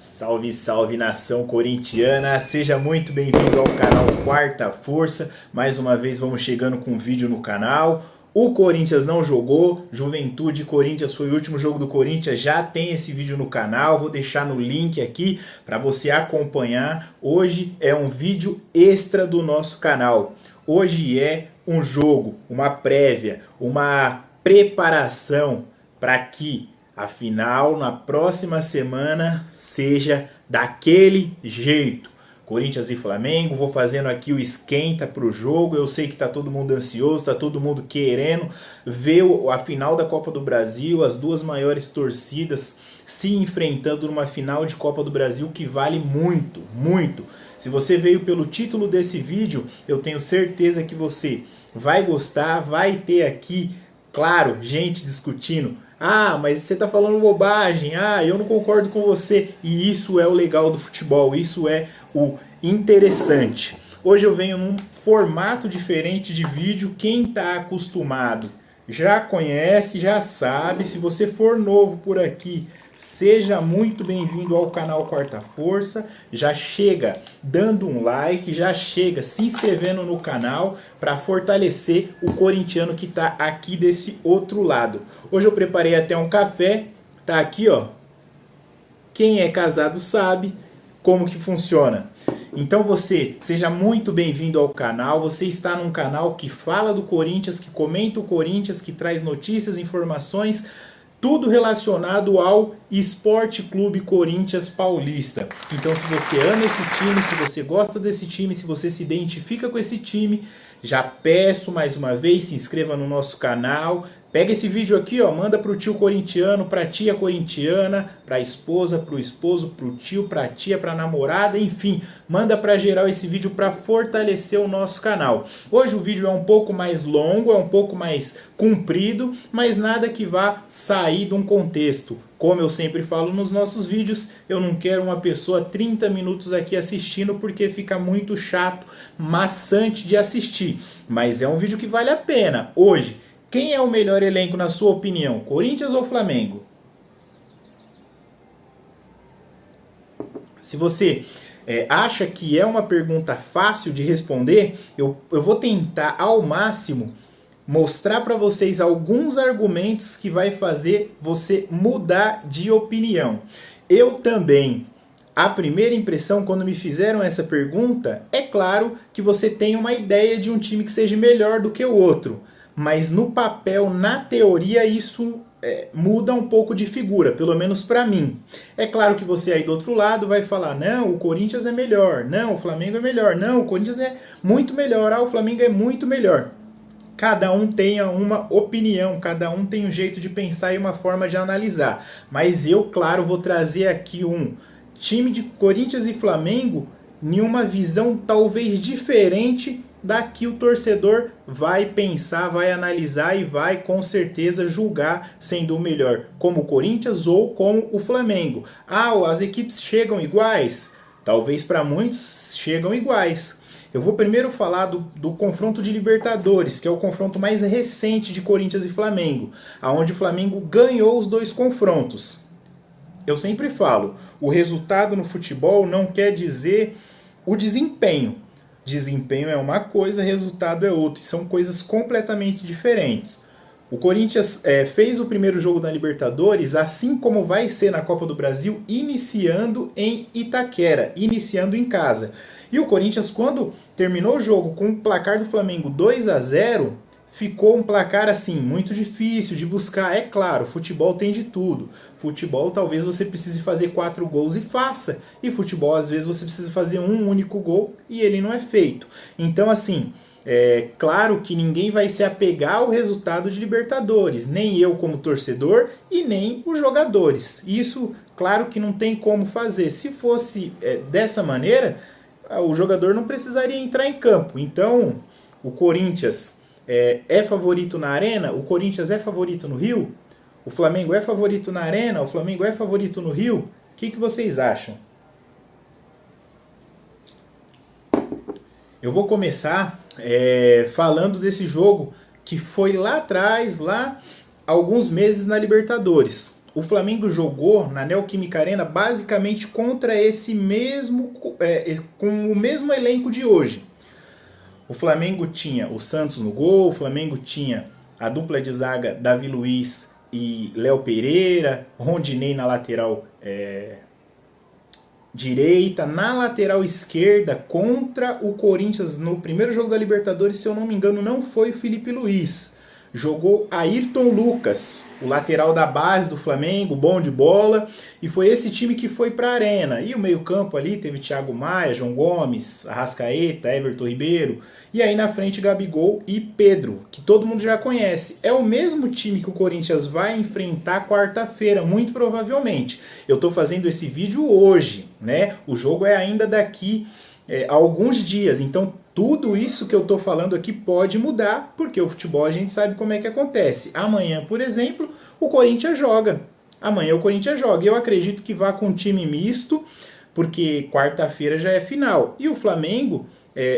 Salve, salve nação corintiana, seja muito bem-vindo ao canal Quarta Força. Mais uma vez vamos chegando com um vídeo no canal. O Corinthians não jogou, Juventude Corinthians foi o último jogo do Corinthians, já tem esse vídeo no canal, vou deixar no link aqui para você acompanhar. Hoje é um vídeo extra do nosso canal. Hoje é um jogo, uma prévia, uma preparação para que a final na próxima semana seja daquele jeito. Corinthians e Flamengo, vou fazendo aqui o esquenta para o jogo. Eu sei que está todo mundo ansioso, está todo mundo querendo ver a final da Copa do Brasil, as duas maiores torcidas se enfrentando numa final de Copa do Brasil que vale muito, muito. Se você veio pelo título desse vídeo, eu tenho certeza que você vai gostar, vai ter aqui, claro, gente discutindo. Ah, mas você está falando bobagem, eu não concordo com você. E isso é o legal do futebol, isso é o interessante. Hoje eu venho num formato diferente de vídeo. Quem está acostumado já conhece, já sabe. Se você for novo por aqui, seja muito bem-vindo ao canal Quarta Força. Já chega dando um like, já chega se inscrevendo no canal para fortalecer o corintiano que está aqui desse outro lado. Hoje eu preparei até um café, tá aqui, ó. Quem é casado sabe como que funciona. Então você, seja muito bem-vindo ao canal. Você está num canal que fala do Corinthians, que comenta o Corinthians, que traz notícias, informações, tudo relacionado ao Esporte Clube Corinthians Paulista. Então se você ama esse time, se você gosta desse time, se você se identifica com esse time, já peço mais uma vez, se inscreva no nosso canal. Pega esse vídeo aqui, ó, manda pro tio corintiano, pra tia corintiana, pra esposa, pro esposo, pro tio, pra tia, pra namorada, enfim. Manda pra geral esse vídeo pra fortalecer o nosso canal. Hoje o vídeo é um pouco mais longo, é um pouco mais comprido, mas nada que vá sair de um contexto. Como eu sempre falo nos nossos vídeos, eu não quero uma pessoa 30 minutos aqui assistindo porque fica muito chato, maçante de assistir. Mas é um vídeo que vale a pena. Hoje, quem é o melhor elenco na sua opinião? Corinthians ou Flamengo? Se você acha que é uma pergunta fácil de responder, eu vou tentar ao máximo mostrar para vocês alguns argumentos que vai fazer você mudar de opinião. Eu também, a primeira impressão quando me fizeram essa pergunta, é claro que você tem uma ideia de um time que seja melhor do que o outro. Mas no papel, na teoria, isso muda um pouco de figura, pelo menos para mim. É claro que você aí do outro lado vai falar, não, o Corinthians é melhor, não, o Flamengo é melhor, não, o Corinthians é muito melhor, o Flamengo é muito melhor. Cada um tem uma opinião, cada um tem um jeito de pensar e uma forma de analisar. Mas eu, claro, vou trazer aqui um time de Corinthians e Flamengo em uma visão talvez diferente da que o torcedor vai pensar, vai analisar e vai com certeza julgar sendo o melhor, como o Corinthians ou como o Flamengo. As equipes chegam iguais? Talvez para muitos chegam iguais. Eu vou primeiro falar do confronto de Libertadores, que é o confronto mais recente de Corinthians e Flamengo, onde o Flamengo ganhou os dois confrontos. Eu sempre falo, o resultado no futebol não quer dizer o desempenho. Desempenho é uma coisa, resultado é outra. São coisas completamente diferentes. O Corinthians fez o primeiro jogo da Libertadores, assim como vai ser na Copa do Brasil, iniciando em Itaquera, iniciando em casa. E o Corinthians, quando terminou o jogo com o placar do Flamengo 2-0, ficou um placar assim muito difícil de buscar. É claro, futebol tem de tudo. Futebol talvez você precise fazer 4 gols e faça. E futebol às vezes você precisa fazer um único gol e ele não é feito. Então assim, é claro que ninguém vai se apegar ao resultado de Libertadores. Nem eu como torcedor e nem os jogadores. Isso, claro que não tem como fazer. Se fosse dessa maneira, o jogador não precisaria entrar em campo. Então, o Corinthians é favorito na Arena? O Corinthians é favorito no Rio? O Flamengo é favorito na Arena? O Flamengo é favorito no Rio? O que vocês acham? Eu vou começar falando desse jogo que foi lá atrás, lá alguns meses na Libertadores. o Flamengo jogou na Neoquímica Arena basicamente contra esse mesmo, com o mesmo elenco de hoje. O Flamengo tinha o Santos no gol, o Flamengo tinha a dupla de zaga Davi Luiz e Léo Pereira, Rondinei na lateral direita, na lateral esquerda contra o Corinthians no primeiro jogo da Libertadores, se eu não me engano, não foi o Felipe Luiz. Jogou Ayrton Lucas, o lateral da base do Flamengo, bom de bola, e foi esse time que foi para a Arena. E o meio-campo ali teve Thiago Maia, João Gomes, Arrascaeta, Everton Ribeiro, e aí na frente Gabigol e Pedro, que todo mundo já conhece. É o mesmo time que o Corinthians vai enfrentar quarta-feira, muito provavelmente. Eu estou fazendo esse vídeo hoje, né? O jogo é ainda daqui a alguns dias, então tudo isso que eu estou falando aqui pode mudar, porque o futebol a gente sabe como é que acontece. Amanhã, por exemplo, o Corinthians joga. Amanhã o Corinthians joga. Eu acredito que vá com um time misto, porque quarta-feira já é final. E o Flamengo,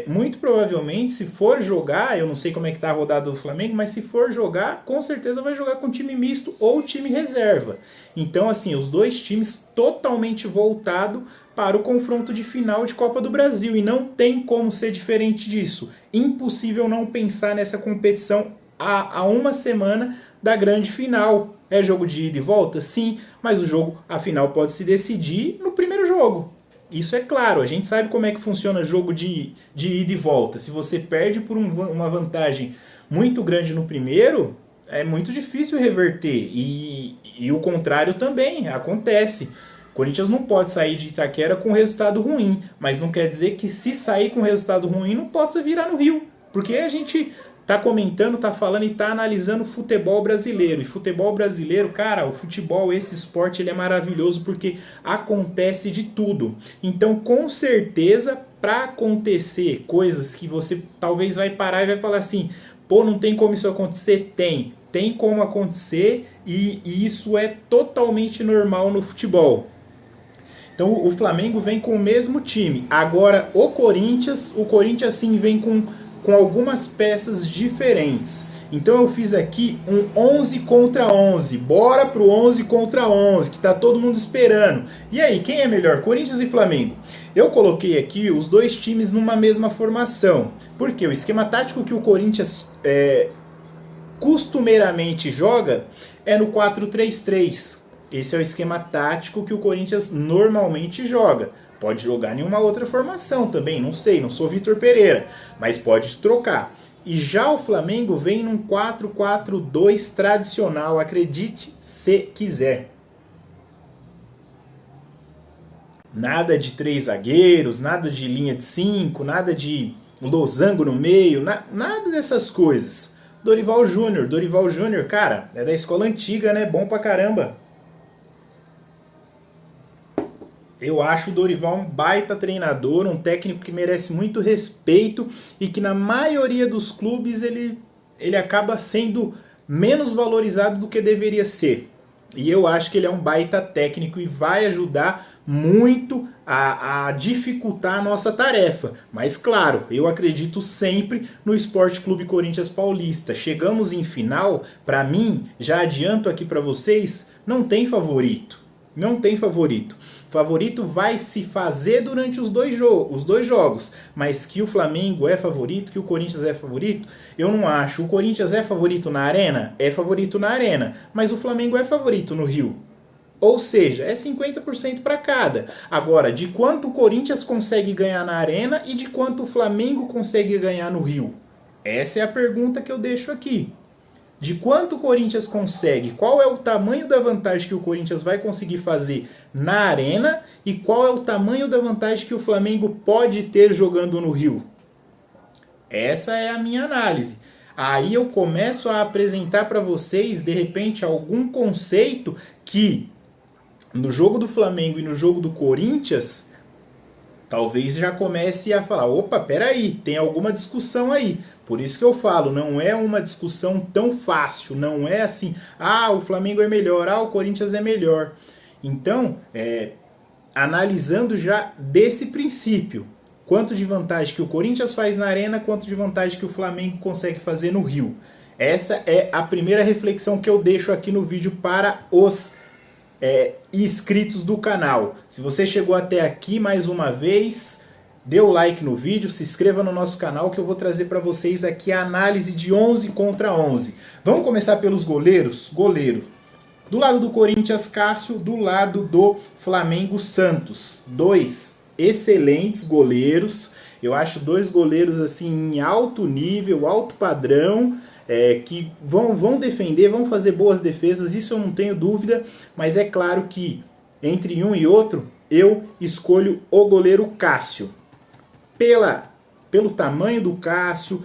muito provavelmente, se for jogar, eu não sei como é que está a rodada do Flamengo, mas se for jogar, com certeza vai jogar com time misto ou time reserva. Então, assim, os dois times totalmente voltados para o confronto de final de Copa do Brasil. E não tem como ser diferente disso. Impossível não pensar nessa competição há uma semana da grande final. É jogo de ida e volta? Sim, mas o jogo, a final, pode se decidir no primeiro jogo. Isso é claro, a gente sabe como é que funciona jogo de ida e volta. Se você perde por uma vantagem muito grande no primeiro, é muito difícil reverter. E o contrário também acontece. O Corinthians não pode sair de Itaquera com resultado ruim, mas não quer dizer que se sair com resultado ruim não possa virar no Rio. Porque a gente tá comentando, tá falando e tá analisando o futebol brasileiro. E futebol brasileiro, cara, o futebol, esse esporte, ele é maravilhoso porque acontece de tudo. Então, com certeza, para acontecer coisas que você talvez vai parar e vai falar assim, pô, não tem como isso acontecer? Tem como acontecer e isso é totalmente normal no futebol. Então o Flamengo vem com o mesmo time. Agora o Corinthians sim vem com algumas peças diferentes. Então eu fiz aqui um 11 contra 11. Bora pro 11 contra 11, que tá todo mundo esperando. E aí, quem é melhor, Corinthians e Flamengo? Eu coloquei aqui os dois times numa mesma formação. Porque o esquema tático que o Corinthians costumeiramente joga é no 4-3-3. Esse é o esquema tático que o Corinthians normalmente joga. Pode jogar em uma outra formação também, não sei, não sou Vitor Pereira, mas pode trocar. E já o Flamengo vem num 4-4-2 tradicional, acredite se quiser. Nada de 3 zagueiros, nada de linha de 5, nada de losango no meio, nada dessas coisas. Dorival Júnior, cara, é da escola antiga, né? Bom pra caramba. Eu acho o Dorival um baita treinador, um técnico que merece muito respeito e que na maioria dos clubes ele acaba sendo menos valorizado do que deveria ser. E eu acho que ele é um baita técnico e vai ajudar muito a dificultar a nossa tarefa. Mas claro, eu acredito sempre no Sport Clube Corinthians Paulista. Chegamos em final, para mim, já adianto aqui para vocês, não tem favorito. Não tem favorito. Favorito vai se fazer durante os dois jogos. Mas que o Flamengo é favorito, que o Corinthians é favorito, eu não acho. O Corinthians é favorito na Arena? É favorito na Arena. Mas o Flamengo é favorito no Rio. Ou seja, é 50% para cada. Agora, de quanto o Corinthians consegue ganhar na Arena e de quanto o Flamengo consegue ganhar no Rio? Essa é a pergunta que eu deixo aqui. De quanto o Corinthians consegue, qual é o tamanho da vantagem que o Corinthians vai conseguir fazer na Arena e qual é o tamanho da vantagem que o Flamengo pode ter jogando no Rio. Essa é a minha análise. Aí eu começo a apresentar para vocês, de repente, algum conceito que no jogo do Flamengo e no jogo do Corinthians, talvez já comece a falar, opa, peraí, tem alguma discussão aí. Por isso que eu falo, não é uma discussão tão fácil, não é assim, o Flamengo é melhor, o Corinthians é melhor. Então, analisando já desse princípio, quanto de vantagem que o Corinthians faz na Arena, quanto de vantagem que o Flamengo consegue fazer no Rio. Essa é a primeira reflexão que eu deixo aqui no vídeo para os e inscritos do canal. Se você chegou até aqui mais uma vez, dê o like no vídeo, se inscreva no nosso canal que eu vou trazer para vocês aqui a análise de 11 contra 11. Vamos começar pelos goleiros? Goleiro. Do lado do Corinthians, Cássio. Do lado do Flamengo, Santos. Dois excelentes goleiros. Eu acho dois goleiros assim em alto nível, alto padrão, que vão defender, vão fazer boas defesas, isso eu não tenho dúvida, mas é claro que entre um e outro eu escolho o goleiro Cássio. Pelo tamanho do Cássio,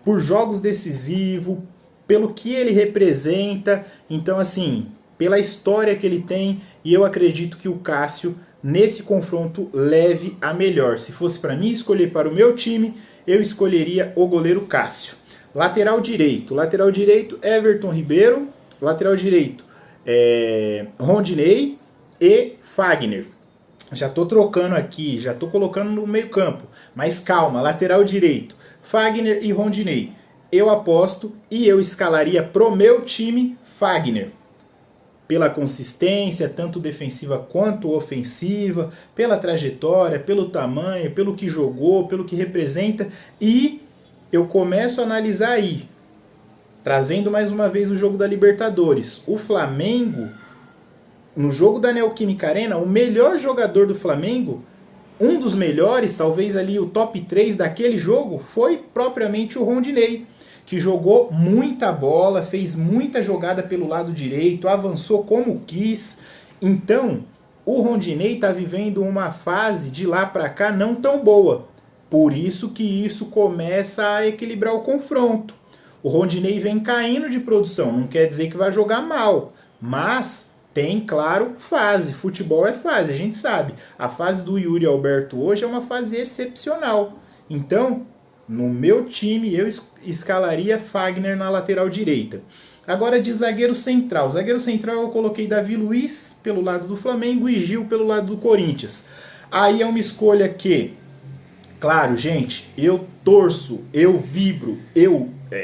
por jogos decisivos, pelo que ele representa, então assim, pela história que ele tem, e eu acredito que o Cássio nesse confronto leve a melhor. Se fosse para mim escolher para o meu time, eu escolheria o goleiro Cássio. Lateral direito, Everton Ribeiro. Lateral direito, Rondinei e Fagner. Já estou trocando aqui, já estou colocando no meio campo, mas calma, lateral direito, Fagner e Rondinei. Eu aposto e eu escalaria pro meu time Fagner. Pela consistência, tanto defensiva quanto ofensiva, pela trajetória, pelo tamanho, pelo que jogou, pelo que representa. E eu começo a analisar aí, trazendo mais uma vez o jogo da Libertadores. O Flamengo, no jogo da Neoquímica Arena, o melhor jogador do Flamengo, um dos melhores, talvez ali o top 3 daquele jogo, foi propriamente o Rondinei, que jogou muita bola, fez muita jogada pelo lado direito, avançou como quis. Então, o Rondinei está vivendo uma fase de lá para cá não tão boa. Por isso que isso começa a equilibrar o confronto. O Rondinei vem caindo de produção, não quer dizer que vai jogar mal, mas tem, claro, fase. Futebol é fase, a gente sabe. A fase do Yuri Alberto hoje é uma fase excepcional. Então, no meu time, eu escalaria Fagner na lateral direita. Agora de zagueiro central. Zagueiro central eu coloquei Davi Luiz pelo lado do Flamengo e Gil pelo lado do Corinthians. Aí é uma escolha que, claro, gente, eu torço, eu vibro,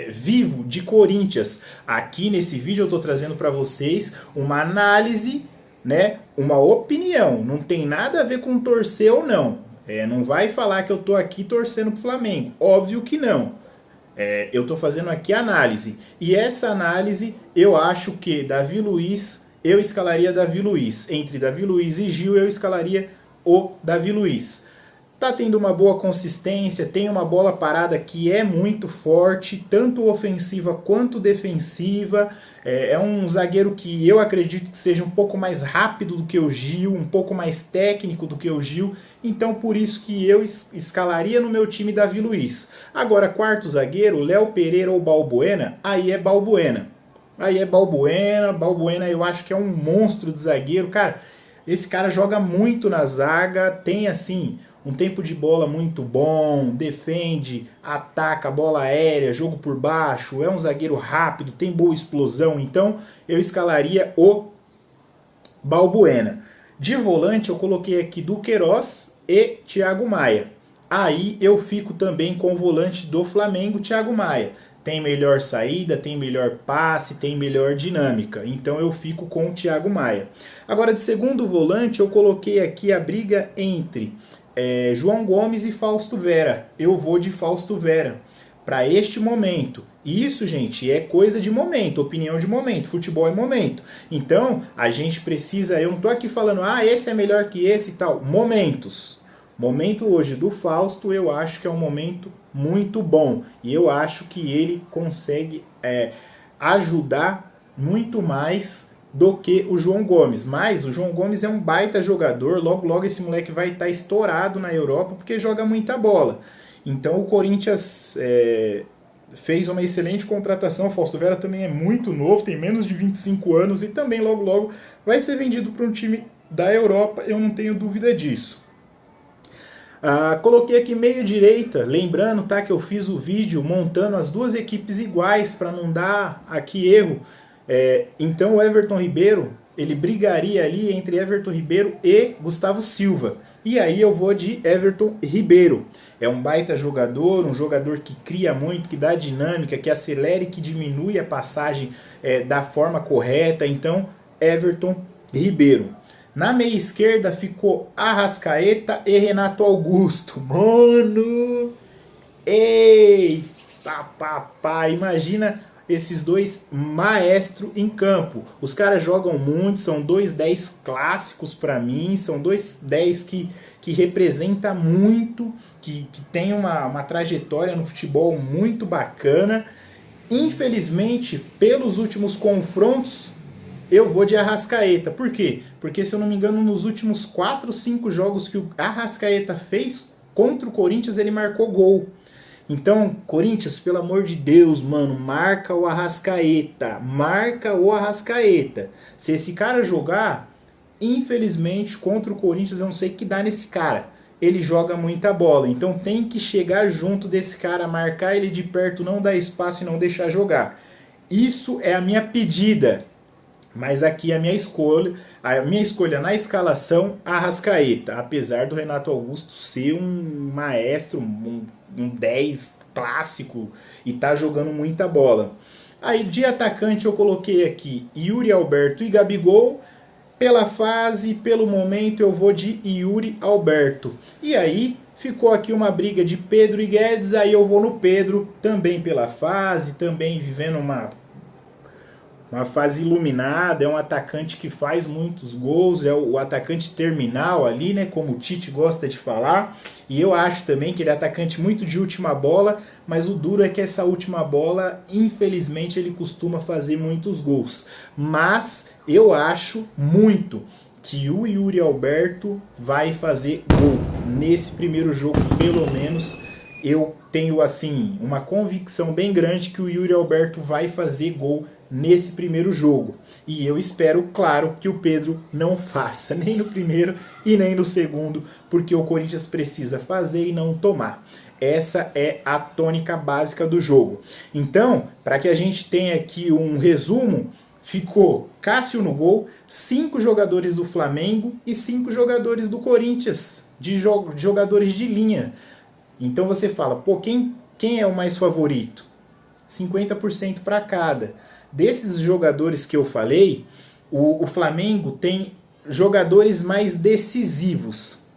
vivo de Corinthians. Aqui nesse vídeo eu estou trazendo para vocês uma análise, né, uma opinião. Não tem nada a ver com torcer ou não. Não vai falar que eu estou aqui torcendo para o Flamengo. Óbvio que não. Eu estou fazendo aqui análise. E essa análise, eu acho que Davi Luiz, eu escalaria Davi Luiz. Entre Davi Luiz e Gil, eu escalaria o Davi Luiz. Tá tendo uma boa consistência, tem uma bola parada que é muito forte, tanto ofensiva quanto defensiva. É um zagueiro que eu acredito que seja um pouco mais rápido do que o Gil, um pouco mais técnico do que o Gil. Então por isso que eu escalaria no meu time Davi Luiz. Agora, quarto zagueiro, Léo Pereira ou Balbuena, aí é Balbuena. Balbuena eu acho que é um monstro de zagueiro. Cara, esse cara joga muito na zaga, tem assim um tempo de bola muito bom, defende, ataca, bola aérea, jogo por baixo, é um zagueiro rápido, tem boa explosão, então eu escalaria o Balbuena. De volante eu coloquei aqui Duqueiroz e Thiago Maia. Aí eu fico também com o volante do Flamengo, Thiago Maia. Tem melhor saída, tem melhor passe, tem melhor dinâmica. Então eu fico com o Thiago Maia. Agora de segundo volante eu coloquei aqui a briga entre João Gomes e Fausto Vera. Eu vou de Fausto Vera para este momento. Isso, gente, é coisa de momento, opinião de momento, futebol é momento. Então, a gente precisa, eu não estou aqui falando, esse é melhor que esse e tal. Momentos. Momento hoje do Fausto, eu acho que é um momento muito bom. E eu acho que ele consegue ajudar muito mais do que o João Gomes. Mas o João Gomes é um baita jogador, logo esse moleque vai estar estourado na Europa porque joga muita bola. Então o Corinthians fez uma excelente contratação. O Fausto Vera também é muito novo, tem menos de 25 anos e também logo vai ser vendido para um time da Europa, eu não tenho dúvida disso. Coloquei aqui meio direita, lembrando, tá, que eu fiz o vídeo montando as duas equipes iguais para não dar aqui erro. Então o Everton Ribeiro, ele brigaria ali entre Everton Ribeiro e Gustavo Silva. E aí eu vou de Everton Ribeiro. É um baita jogador, um jogador que cria muito, que dá dinâmica, que acelera e que diminui a passagem da forma correta. Então Everton Ribeiro. Na meia esquerda ficou Arrascaeta e Renato Augusto. Mano! Eita, papai! Imagina esses dois maestros em campo. Os caras jogam muito, são dois 10 clássicos para mim, são dois 10 que representa muito, que tem uma trajetória no futebol muito bacana. Infelizmente, pelos últimos confrontos, eu vou de Arrascaeta. Por quê? Porque, se eu não me engano, nos últimos 4 ou 5 jogos que o Arrascaeta fez contra o Corinthians, ele marcou gol. Então, Corinthians, pelo amor de Deus, mano, marca o Arrascaeta. Marca o Arrascaeta. Se esse cara jogar, infelizmente, contra o Corinthians, eu não sei o que dá nesse cara. Ele joga muita bola. Então tem que chegar junto desse cara, marcar ele de perto, não dar espaço e não deixar jogar. Isso é a minha pedida. Mas aqui a minha escolha na escalação, Arrascaeta. Apesar do Renato Augusto ser um maestro, um 10 clássico e tá jogando muita bola. Aí de atacante eu coloquei aqui Yuri Alberto e Gabigol. Pela fase, pelo momento, eu vou de Yuri Alberto. E aí ficou aqui uma briga de Pedro e Guedes, aí eu vou no Pedro, também pela fase, também vivendo uma fase iluminada, é um atacante que faz muitos gols, é o atacante terminal ali, né, como o Tite gosta de falar, e eu acho também que ele é atacante muito de última bola, mas o duro é que essa última bola, infelizmente, ele costuma fazer muitos gols. Mas eu acho muito que o Yuri Alberto vai fazer gol nesse primeiro jogo, pelo menos. Eu tenho assim uma convicção bem grande que o Yuri Alberto vai fazer gol nesse primeiro jogo. E eu espero, claro, que o Pedro não faça, nem no primeiro e nem no segundo, porque o Corinthians precisa fazer e não tomar. Essa é a tônica básica do jogo. Então, para que a gente tenha aqui um resumo, ficou Cássio no gol, 5 jogadores do Flamengo e 5 jogadores do Corinthians, de jogadores de linha. Então você fala, pô, quem é o mais favorito? 50% para cada. Desses jogadores que eu falei, o Flamengo tem jogadores mais decisivos.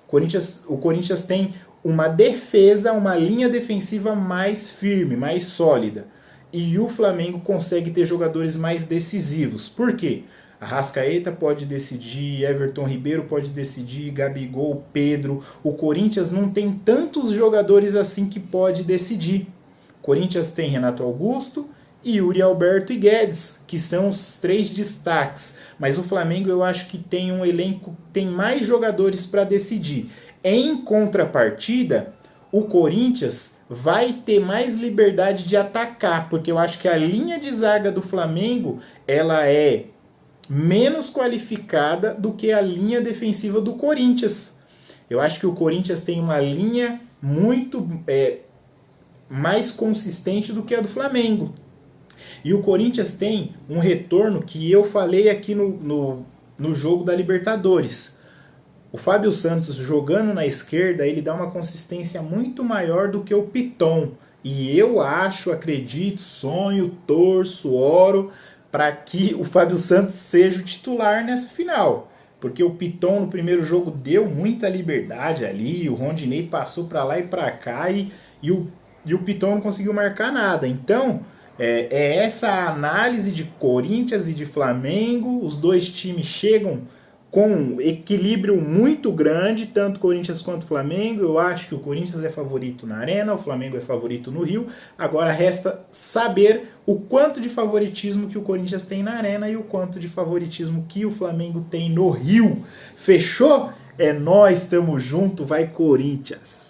O Corinthians tem uma defesa, uma linha defensiva mais firme, mais sólida. E o Flamengo consegue ter jogadores mais decisivos. Por quê? Arrascaeta pode decidir, Everton Ribeiro pode decidir, Gabigol, Pedro. O Corinthians não tem tantos jogadores assim que pode decidir. O Corinthians tem Renato Augusto, Yuri Alberto e Guedes, que são os 3 destaques. Mas o Flamengo eu acho que tem um elenco, tem mais jogadores para decidir. Em contrapartida, o Corinthians vai ter mais liberdade de atacar, porque eu acho que a linha de zaga do Flamengo ela é menos qualificada do que a linha defensiva do Corinthians. Eu acho que o Corinthians tem uma linha muito mais consistente do que a do Flamengo. E o Corinthians tem um retorno que eu falei aqui no jogo da Libertadores. O Fábio Santos jogando na esquerda, ele dá uma consistência muito maior do que o Piton. E eu acho, acredito, sonho, torço, oro para que o Fábio Santos seja o titular nessa final. Porque o Piton no primeiro jogo deu muita liberdade ali, o Rondinei passou para lá e para cá e o Piton não conseguiu marcar nada. Então, é essa análise de Corinthians e de Flamengo, os dois times chegam com um equilíbrio muito grande, tanto Corinthians quanto Flamengo. Eu acho que o Corinthians é favorito na Arena, o Flamengo é favorito no Rio. Agora resta saber o quanto de favoritismo que o Corinthians tem na Arena e o quanto de favoritismo que o Flamengo tem no Rio. Fechou? É nóis, tamo junto, vai Corinthians!